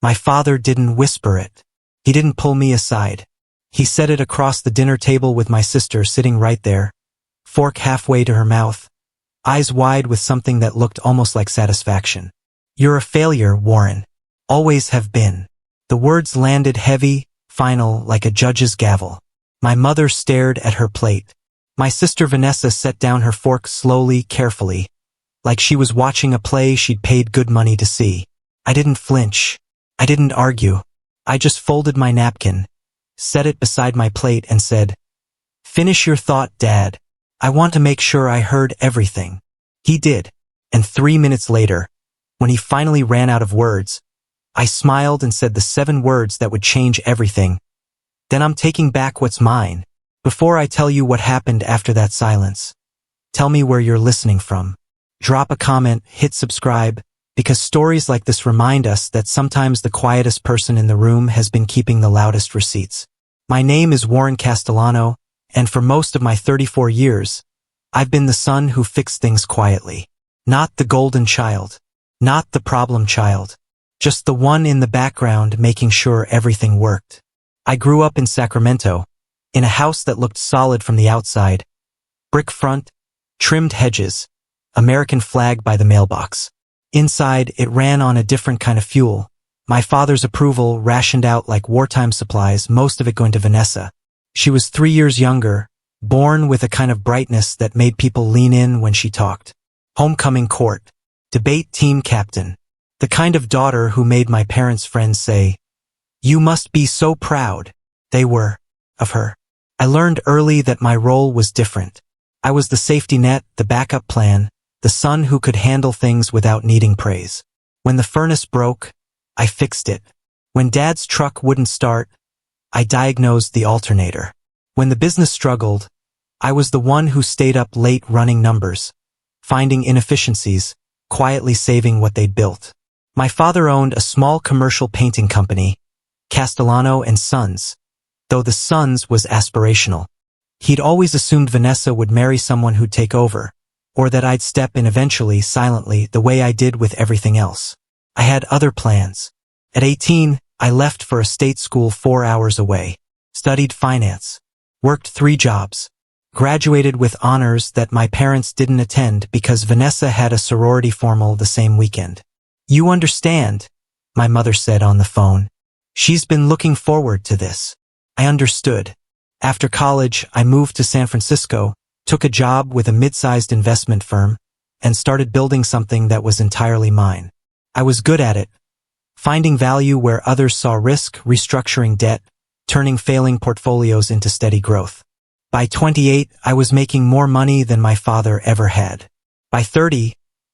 My father didn't whisper it. He didn't pull me aside. He said it across the dinner table with my sister sitting right there, fork halfway to her mouth, eyes wide with something that looked almost like satisfaction. You're a failure, Warren. Always have been. The words landed heavy, final, like a judge's gavel. My mother stared at her plate. My sister Vanessa set down her fork slowly, carefully, like she was watching a play she'd paid good money to see. I didn't flinch. I didn't argue. I just folded my napkin, set it beside my plate and said, "Finish your thought, Dad. I want to make sure I heard everything." He did. And 3 minutes later, when he finally ran out of words, I smiled and said the 7 words that would change everything. "Then I'm taking back what's mine." Before I tell you what happened after that silence, tell me where you're listening from. Drop a comment, hit subscribe, because stories like this remind us that sometimes the quietest person in the room has been keeping the loudest receipts. My name is Warren Castellano, and for most of my 34 years, I've been the son who fixed things quietly. Not the golden child. Not the problem child. Just the one in the background making sure everything worked. I grew up in Sacramento, in a house that looked solid from the outside. Brick front, trimmed hedges, American flag by the mailbox. Inside, it ran on a different kind of fuel. My father's approval rationed out like wartime supplies, most of it going to Vanessa. She was 3 years younger, born with a kind of brightness that made people lean in when she talked. Homecoming court. Debate team captain. The kind of daughter who made my parents' friends say, "You must be so proud," they were, of her. I learned early that my role was different. I was the safety net, the backup plan, the son who could handle things without needing praise. When the furnace broke, I fixed it. When Dad's truck wouldn't start, I diagnosed the alternator. When the business struggled, I was the one who stayed up late running numbers, finding inefficiencies, quietly saving what they'd built. My father owned a small commercial painting company, Castellano and Sons, though the Sons was aspirational. He'd always assumed Vanessa would marry someone who'd take over, or that I'd step in eventually, silently, the way I did with everything else. I had other plans. At 18, I left for a state school 4 hours away, studied finance, worked 3 jobs, graduated with honors that my parents didn't attend because Vanessa had a sorority formal the same weekend. "You understand," my mother said on the phone. "She's been looking forward to this." I understood. After college, I moved to San Francisco, took a job with a mid-sized investment firm, and started building something that was entirely mine. I was good at it, finding value where others saw risk, restructuring debt, turning failing portfolios into steady growth. By 28, I was making more money than my father ever had. By 30,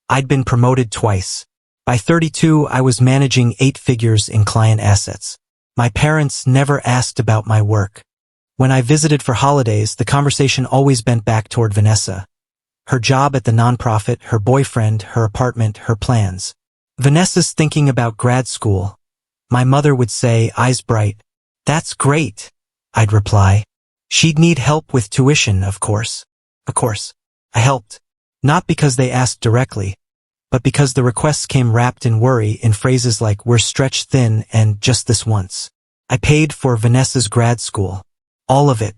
I'd been promoted twice. By 32, I was managing 8 figures in client assets. My parents never asked about my work. When I visited for holidays, the conversation always bent back toward Vanessa. Her job at the nonprofit, her boyfriend, her apartment, her plans. "Vanessa's thinking about grad school." My mother would say, eyes bright, "That's great," I'd reply. "She'd need help with tuition, of course." Of course. I helped. Not because they asked directly, but because the requests came wrapped in worry, in phrases like "we're stretched thin" and "just this once." I paid for Vanessa's grad school. All of it.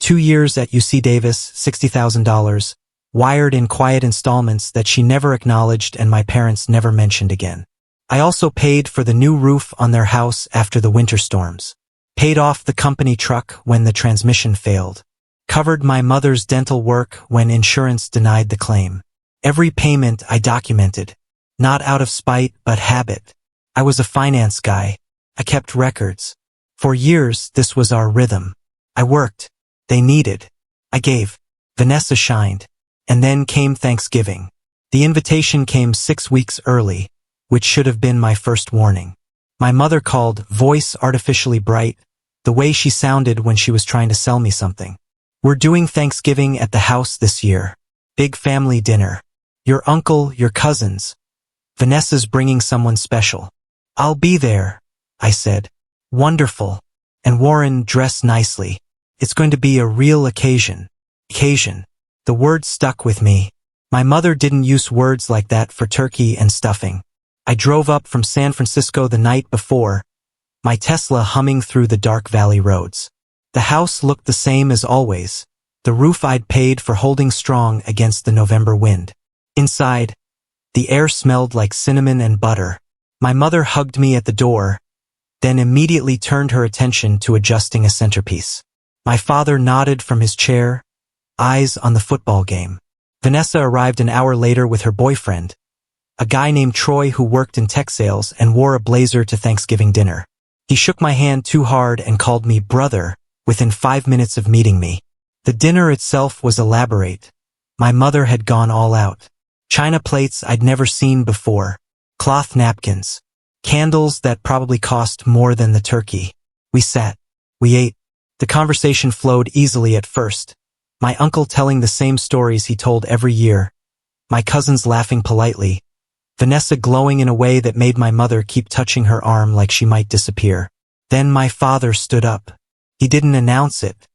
2 years at UC Davis, $60,000, wired in quiet installments that she never acknowledged and my parents never mentioned again. I also paid for the new roof on their house after the winter storms. Paid off the company truck when the transmission failed. Covered my mother's dental work when insurance denied the claim. Every payment I documented. Not out of spite, but habit. I was a finance guy. I kept records. For years, this was our rhythm. I worked. They needed. I gave. Vanessa shined. And then came Thanksgiving. The invitation came 6 weeks early, which should have been my first warning. My mother called, voice artificially bright, the way she sounded when she was trying to sell me something. "We're doing Thanksgiving at the house this year. Big family dinner. Your uncle, your cousins. Vanessa's bringing someone special." "I'll be there," I said. "Wonderful. And Warren, dress nicely. It's going to be a real occasion." Occasion. The word stuck with me. My mother didn't use words like that for turkey and stuffing. I drove up from San Francisco the night before, my Tesla humming through the dark valley roads. The house looked the same as always, the roof I'd paid for holding strong against the November wind. Inside, the air smelled like cinnamon and butter. My mother hugged me at the door, then immediately turned her attention to adjusting a centerpiece. My father nodded from his chair, eyes on the football game. Vanessa arrived an hour later with her boyfriend, a guy named Troy who worked in tech sales and wore a blazer to Thanksgiving dinner. He shook my hand too hard and called me brother within 5 minutes of meeting me. The dinner itself was elaborate. My mother had gone all out. China plates I'd never seen before, cloth napkins, candles that probably cost more than the turkey. We sat. We ate. The conversation flowed easily at first, my uncle telling the same stories he told every year, my cousins laughing politely, Vanessa glowing in a way that made my mother keep touching her arm like she might disappear. Then my father stood up. He didn't announce it.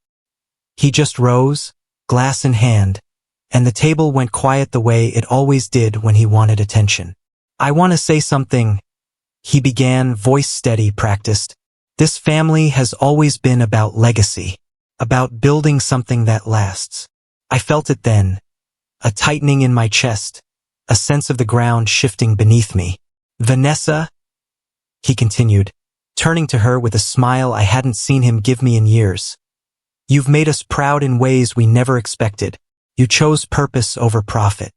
He just rose, glass in hand, and the table went quiet the way it always did when he wanted attention. I want to say something, he began, voice steady, practiced. This family has always been about legacy, about building something that lasts. I felt it then, a tightening in my chest, a sense of the ground shifting beneath me. Vanessa, he continued, turning to her with a smile I hadn't seen him give me in years. You've made us proud in ways we never expected. You chose purpose over profit.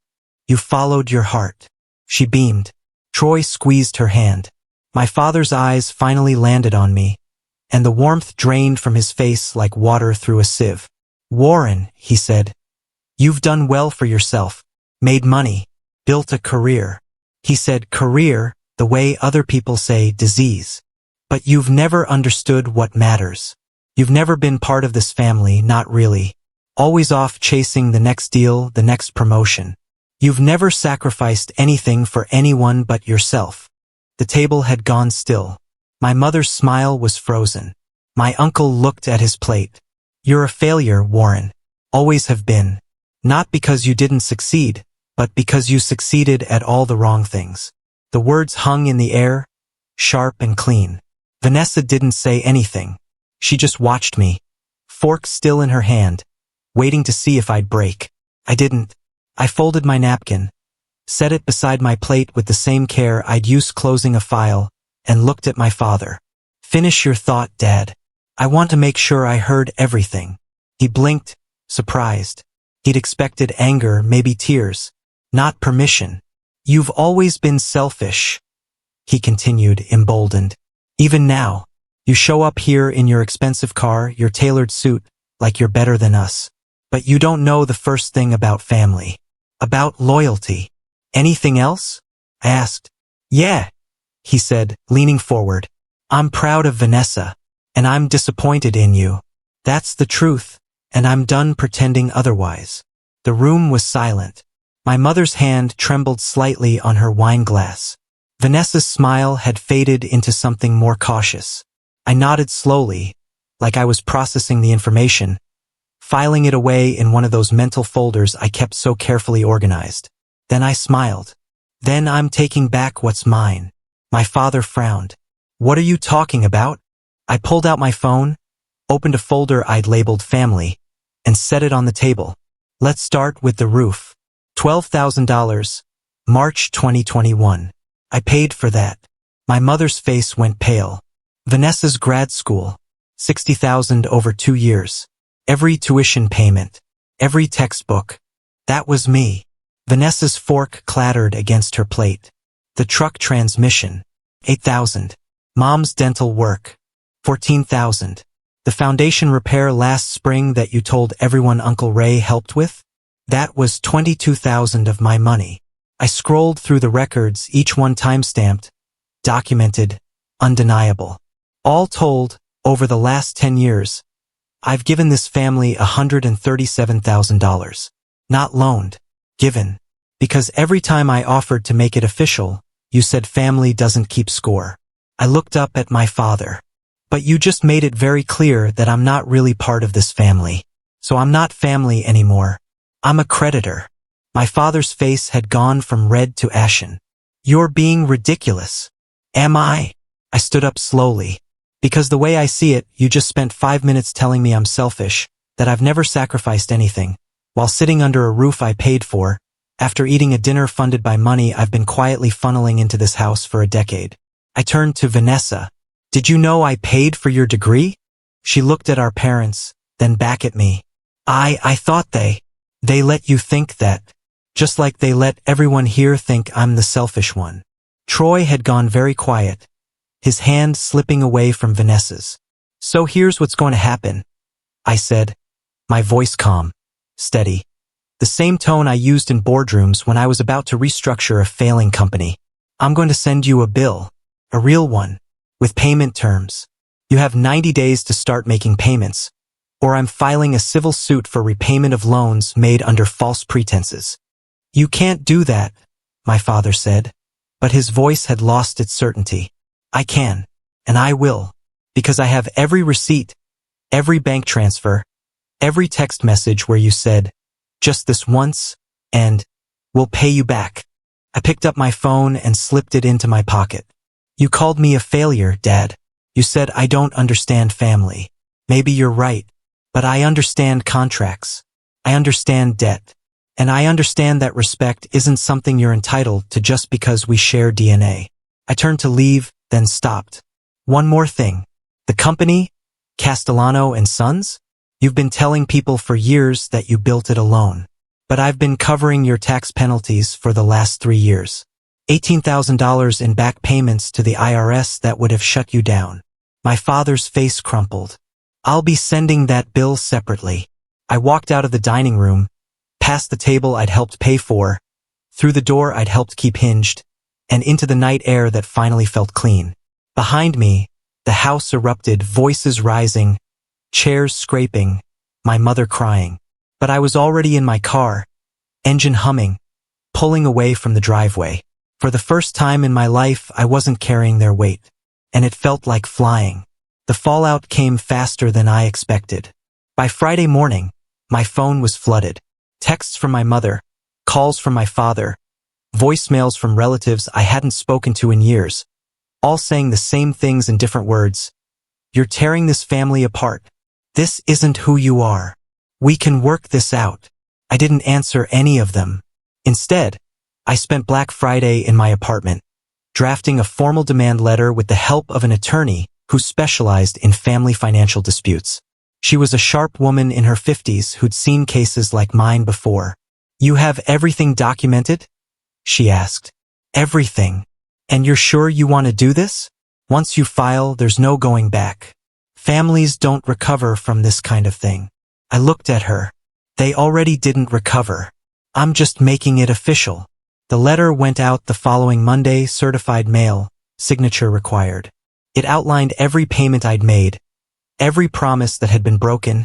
You followed your heart. She beamed. Troy squeezed her hand. My father's eyes finally landed on me, and the warmth drained from his face like water through a sieve. Warren, he said, you've done well for yourself, made money, built a career. He said career, the way other people say disease. But you've never understood what matters. You've never been part of this family, not really. Always off chasing the next deal, the next promotion. You've never sacrificed anything for anyone but yourself. The table had gone still. My mother's smile was frozen. My uncle looked at his plate. You're a failure, Warren. Always have been. Not because you didn't succeed, but because you succeeded at all the wrong things. The words hung in the air, sharp and clean. Vanessa didn't say anything. She just watched me, fork still in her hand, waiting to see if I'd break. I didn't. I folded my napkin, set it beside my plate with the same care I'd use closing a file, and looked at my father. Finish your thought, Dad. I want to make sure I heard everything. He blinked, surprised. He'd expected anger, maybe tears, not permission. You've always been selfish, he continued, emboldened. Even now, you show up here in your expensive car, your tailored suit, like you're better than us. But you don't know the first thing about family. About loyalty. Anything else? I asked. Yeah, he said, leaning forward. I'm proud of Vanessa, and I'm disappointed in you. That's the truth, and I'm done pretending otherwise. The room was silent. My mother's hand trembled slightly on her wine glass. Vanessa's smile had faded into something more cautious. I nodded slowly, like I was processing the information, filing it away in one of those mental folders I kept so carefully organized. Then I smiled. Then I'm taking back what's mine. My father frowned. What are you talking about? I pulled out my phone, opened a folder I'd labeled family, and set it on the table. Let's start with the roof. $12,000, March 2021. I paid for that. My mother's face went pale. Vanessa's grad school, $60,000 over 2 years. Every tuition payment, every textbook. That was me. Vanessa's fork clattered against her plate. The truck transmission, $8,000. Mom's dental work, $14,000. The foundation repair last spring that you told everyone Uncle Ray helped with? That was $22,000 of my money. I scrolled through the records, each one timestamped, documented, undeniable. All told, over the last 10 years, I've given this family $137,000. Not loaned, given. Because every time I offered to make it official, you said family doesn't keep score. I looked up at my father. But you just made it very clear that I'm not really part of this family. So I'm not family anymore. I'm a creditor. My father's face had gone from red to ashen. You're being ridiculous. Am I? I stood up slowly. Because the way I see it, you just spent 5 minutes telling me I'm selfish, that I've never sacrificed anything, while sitting under a roof I paid for, after eating a dinner funded by money I've been quietly funneling into this house for a decade. I turned to Vanessa. Did you know I paid for your degree? She looked at our parents, then back at me. I thought they let you think that, just like they let everyone here think I'm the selfish one. Troy had gone very quiet, his hand slipping away from Vanessa's. So here's what's going to happen, I said, my voice calm, steady. The same tone I used in boardrooms when I was about to restructure a failing company. I'm going to send you a bill, a real one, with payment terms. You have 90 days to start making payments, or I'm filing a civil suit for repayment of loans made under false pretenses. You can't do that, my father said, but his voice had lost its certainty. I can, and I will, because I have every receipt, every bank transfer, every text message where you said, just this once, and we'll pay you back. I picked up my phone and slipped it into my pocket. You called me a failure, Dad. You said I don't understand family. Maybe you're right, but I understand contracts. I understand debt. And I understand that respect isn't something you're entitled to just because we share DNA. I turned to leave, then stopped. One more thing. The company, Castellano and Sons? You've been telling people for years that you built it alone. But I've been covering your tax penalties for the last 3 years. $18,000 in back payments to the IRS that would have shut you down. My father's face crumpled. I'll be sending that bill separately. I walked out of the dining room, past the table I'd helped pay for, through the door I'd helped keep hinged, and into the night air that finally felt clean. Behind me, the house erupted, voices rising, chairs scraping, my mother crying. But I was already in my car, engine humming, pulling away from the driveway. For the first time in my life, I wasn't carrying their weight, and it felt like flying. The fallout came faster than I expected. By Friday morning, my phone was flooded. Texts from my mother, calls from my father, voicemails from relatives I hadn't spoken to in years, all saying the same things in different words. You're tearing this family apart. This isn't who you are. We can work this out. I didn't answer any of them. Instead, I spent Black Friday in my apartment, drafting a formal demand letter with the help of an attorney who specialized in family financial disputes. She was a sharp woman in her 50s who'd seen cases like mine before. You have everything documented? She asked. Everything. And you're sure you want to do this? Once you file, there's no going back. Families don't recover from this kind of thing. I looked at her. They already didn't recover. I'm just making it official. The letter went out the following Monday, certified mail, signature required. It outlined every payment I'd made, every promise that had been broken,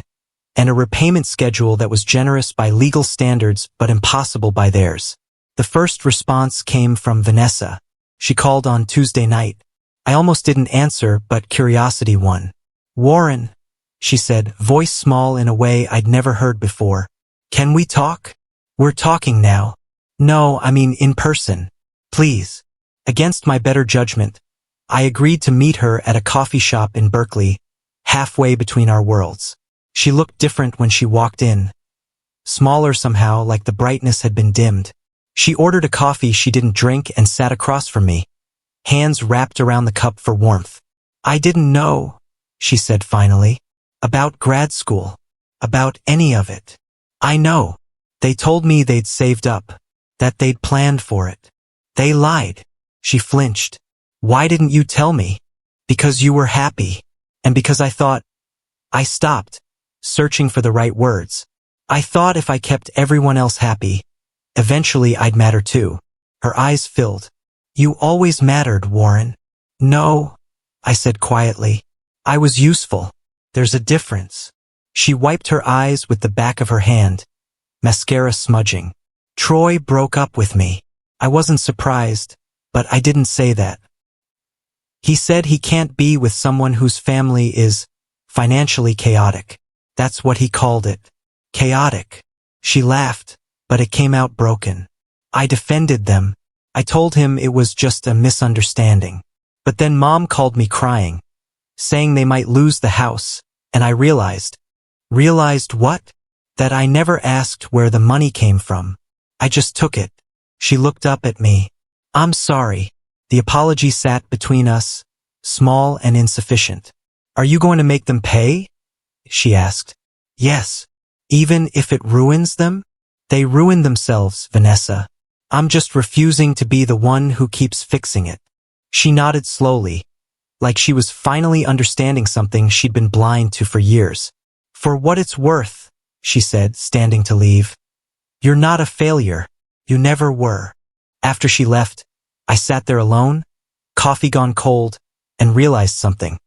and a repayment schedule that was generous by legal standards but impossible by theirs. The first response came from Vanessa. She called on Tuesday night. I almost didn't answer, but curiosity won. Warren, she said, voice small in a way I'd never heard before. Can we talk? We're talking now. No, I mean in person. Please. Against my better judgment, I agreed to meet her at a coffee shop in Berkeley, halfway between our worlds. She looked different when she walked in. Smaller somehow, like the brightness had been dimmed. She ordered a coffee she didn't drink and sat across from me, hands wrapped around the cup for warmth. I didn't know, she said finally, about grad school, about any of it. I know. They told me they'd saved up, that they'd planned for it. They lied. She flinched. Why didn't you tell me? Because you were happy. And because I thought... I stopped, searching for the right words. I thought if I kept everyone else happy, eventually I'd matter too. Her eyes filled. You always mattered, Warren. No, I said quietly. I was useful. There's a difference. She wiped her eyes with the back of her hand, mascara smudging. Troy broke up with me. I wasn't surprised, but I didn't say that. He said he can't be with someone whose family is financially chaotic. That's what he called it. Chaotic. She laughed, but it came out broken. I defended them. I told him it was just a misunderstanding. But then Mom called me crying, saying they might lose the house, and I realized. Realized what? That I never asked where the money came from. I just took it. She looked up at me. I'm sorry. The apology sat between us, small and insufficient. Are you going to make them pay? She asked. Yes. Even if it ruins them? They ruin themselves, Vanessa. I'm just refusing to be the one who keeps fixing it. She nodded slowly, like she was finally understanding something she'd been blind to for years. For what it's worth, she said, standing to leave. You're not a failure. You never were. After she left, I sat there alone, coffee gone cold, and realized something.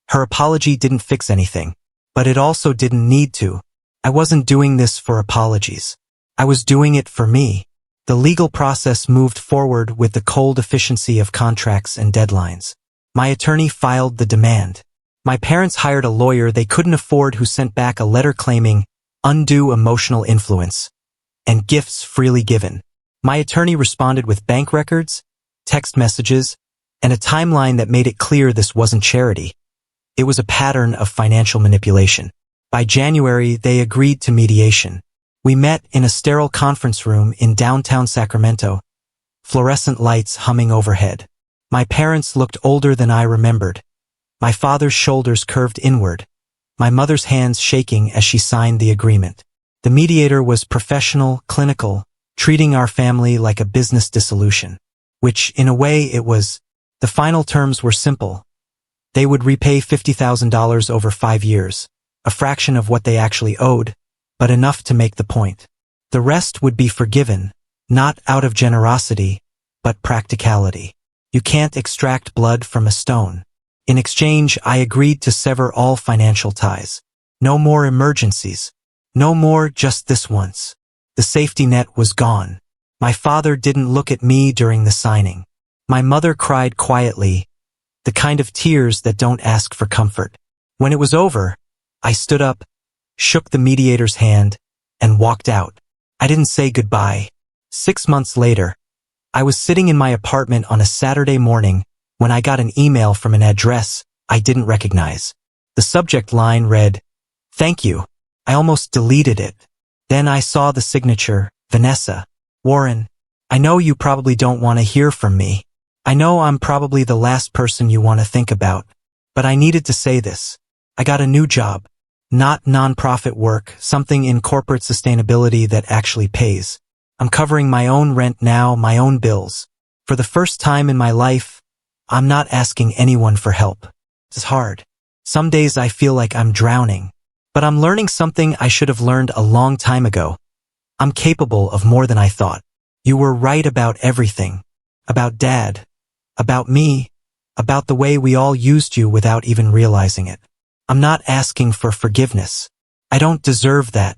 Her apology didn't fix anything, but it also didn't need to. I wasn't doing this for apologies. I was doing it for me. The legal process moved forward with the cold efficiency of contracts and deadlines. My attorney filed the demand. My parents hired a lawyer they couldn't afford who sent back a letter claiming undue emotional influence and gifts freely given. My attorney responded with bank records, text messages, and a timeline that made it clear this wasn't charity. It was a pattern of financial manipulation. By January, they agreed to mediation. We met in a sterile conference room in downtown Sacramento, fluorescent lights humming overhead. My parents looked older than I remembered. My father's shoulders curved inward, my mother's hands shaking as she signed the agreement. The mediator was professional, clinical, treating our family like a business dissolution, which, in a way, it was. The final terms were simple. They would repay $50,000 over 5 years, a fraction of what they actually owed, but enough to make the point. The rest would be forgiven, not out of generosity, but practicality. You can't extract blood from a stone. In exchange, I agreed to sever all financial ties. No more emergencies. No more just this once. The safety net was gone. My father didn't look at me during the signing. My mother cried quietly, the kind of tears that don't ask for comfort. When it was over, I stood up, shook the mediator's hand, and walked out. I didn't say goodbye. 6 months later, I was sitting in my apartment on a Saturday morning when I got an email from an address I didn't recognize. The subject line read, "Thank you." I almost deleted it. Then I saw the signature, Vanessa. Warren, I know you probably don't want to hear from me. I know I'm probably the last person you want to think about, but I needed to say this. I got a new job. Not nonprofit work, something in corporate sustainability that actually pays. I'm covering my own rent now, my own bills. For the first time in my life, I'm not asking anyone for help. It's hard. Some days I feel like I'm drowning. But I'm learning something I should have learned a long time ago. I'm capable of more than I thought. You were right about everything. About Dad. About me. About the way we all used you without even realizing it. I'm not asking for forgiveness. I don't deserve that.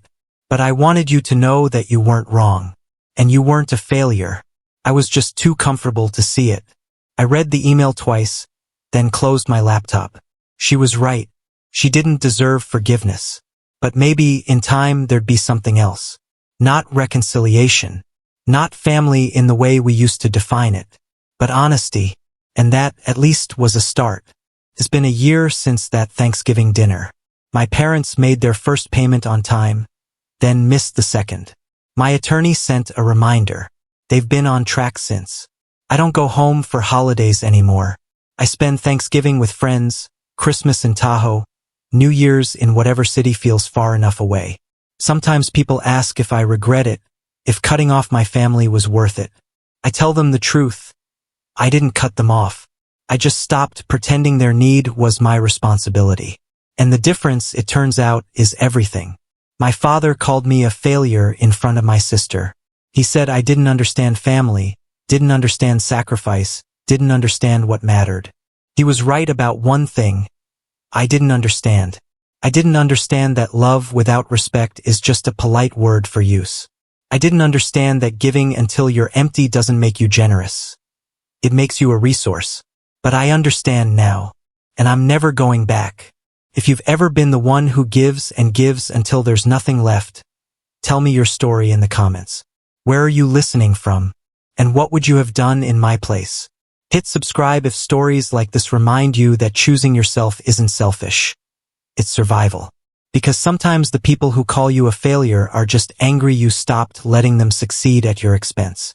But I wanted you to know that you weren't wrong. And you weren't a failure. I was just too comfortable to see it. I read the email twice, then closed my laptop. She was right. She didn't deserve forgiveness. But maybe, in time, there'd be something else. Not reconciliation. Not family in the way we used to define it. But honesty. And that, at least, was a start. It's been a year since that Thanksgiving dinner. My parents made their first payment on time, then missed the second. My attorney sent a reminder. They've been on track since. I don't go home for holidays anymore. I spend Thanksgiving with friends, Christmas in Tahoe, New Year's in whatever city feels far enough away. Sometimes people ask if I regret it, if cutting off my family was worth it. I tell them the truth. I didn't cut them off. I just stopped pretending their need was my responsibility. And the difference, it turns out, is everything. My father called me a failure in front of my sister. He said I didn't understand family, didn't understand sacrifice, didn't understand what mattered. He was right about one thing. I didn't understand. I didn't understand that love without respect is just a polite word for use. I didn't understand that giving until you're empty doesn't make you generous. It makes you a resource. But I understand now, and I'm never going back. If you've ever been the one who gives and gives until there's nothing left, tell me your story in the comments. Where are you listening from? And what would you have done in my place? Hit subscribe if stories like this remind you that choosing yourself isn't selfish. It's survival. Because sometimes the people who call you a failure are just angry you stopped letting them succeed at your expense.